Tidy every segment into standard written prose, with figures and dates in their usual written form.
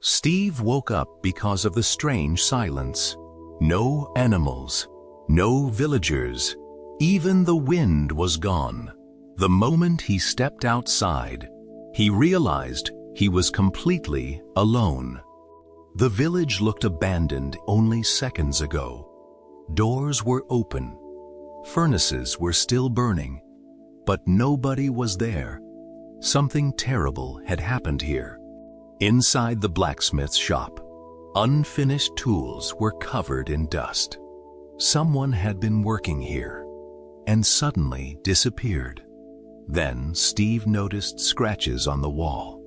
Steve woke up because of the strange silence. No animals, no villagers, even the wind was gone. The moment he stepped outside, he realized he was completely alone. The village looked abandoned only seconds ago. Doors were open, furnaces were still burning, but nobody was there. Something terrible had happened here. Inside the blacksmith's shop, unfinished tools were covered in dust. Someone had been working here and suddenly disappeared. Then Steve noticed scratches on the wall.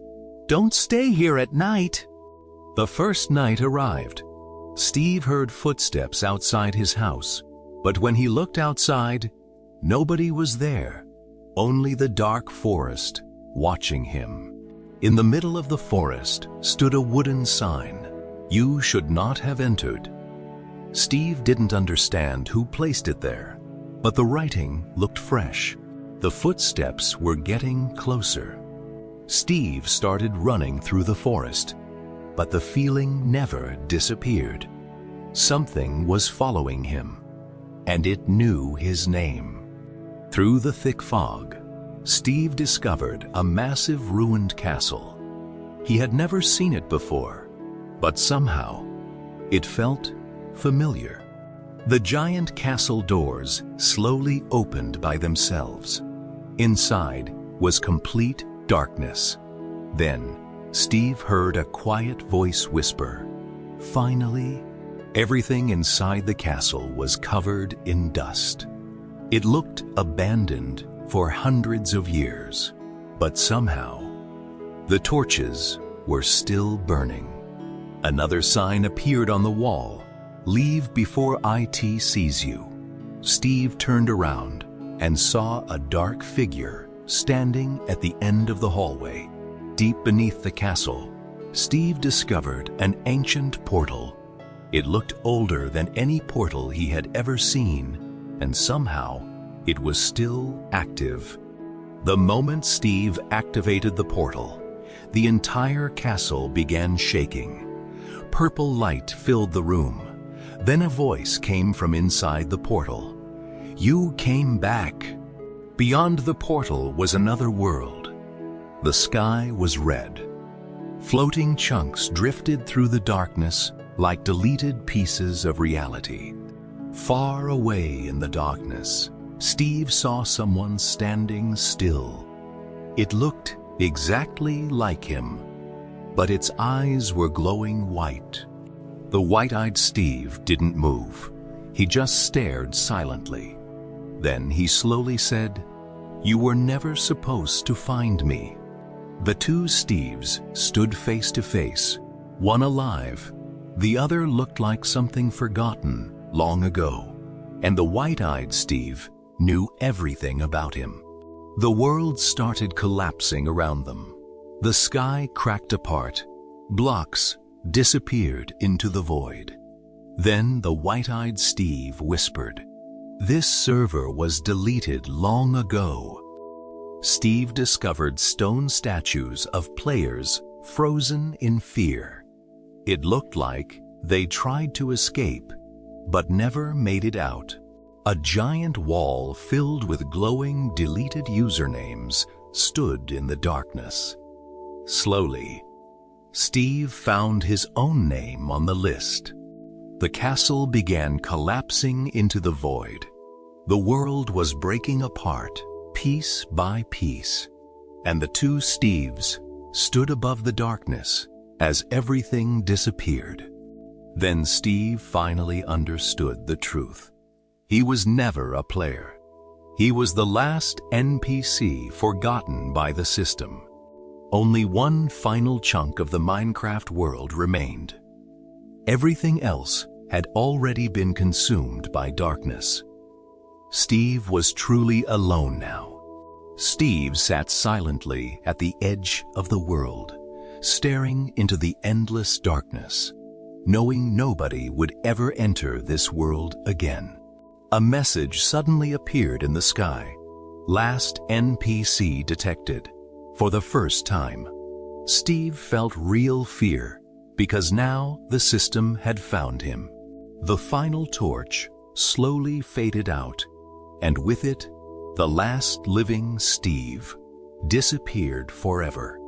"Don't stay here at night." The first night arrived. Steve heard footsteps outside his house, but when he looked outside, nobody was there, only the dark forest watching him. In the middle of the forest stood a wooden sign, "You should not have entered." Steve didn't understand who placed it there, but the writing looked fresh. The footsteps were getting closer. Steve started running through the forest, but the feeling never disappeared. Something was following him, and it knew his name. Through the thick fog, Steve discovered a massive ruined castle. He had never seen it before, but somehow it felt familiar. The giant castle doors slowly opened by themselves. Inside was complete darkness. Then Steve heard a quiet voice whisper, "Finally." Everything inside the castle was covered in dust. It looked abandoned for hundreds of years, but somehow the torches were still burning. Another sign appeared on the wall, "Leave before IT sees you." Steve turned around and saw a dark figure standing at the end of the hallway. Deep beneath the castle, Steve discovered an ancient portal. It looked older than any portal he had ever seen, and somehow it was still active. The moment Steve activated the portal, the entire castle began shaking. Purple light filled the room. Then a voice came from inside the portal. "You came back." Beyond the portal was another world. The sky was red. Floating chunks drifted through the darkness like deleted pieces of reality. Far away in the darkness, Steve saw someone standing still. It looked exactly like him, but its eyes were glowing white. The white-eyed Steve didn't move. He just stared silently. Then he slowly said, "You were never supposed to find me." The two Steves stood face to face, one alive. The other looked like something forgotten long ago, and the white-eyed Steve knew everything about him. The world started collapsing around them. The sky cracked apart. Blocks disappeared into the void. Then the white-eyed Steve whispered, "This server was deleted long ago." Steve discovered stone statues of players frozen in fear. It looked like they tried to escape, but never made it out. A giant wall filled with glowing, deleted usernames stood in the darkness. Slowly, Steve found his own name on the list. The castle began collapsing into the void. The world was breaking apart, piece by piece, and the two Steves stood above the darkness as everything disappeared. Then Steve finally understood the truth. He was never a player. He was the last NPC forgotten by the system. Only one final chunk of the Minecraft world remained. Everything else had already been consumed by darkness. Steve was truly alone now. Steve sat silently at the edge of the world, staring into the endless darkness, knowing nobody would ever enter this world again. A message suddenly appeared in the sky. Last NPC detected. For the first time, Steve felt real fear, because now the system had found him. The final torch slowly faded out, and with it, the last living Steve disappeared forever.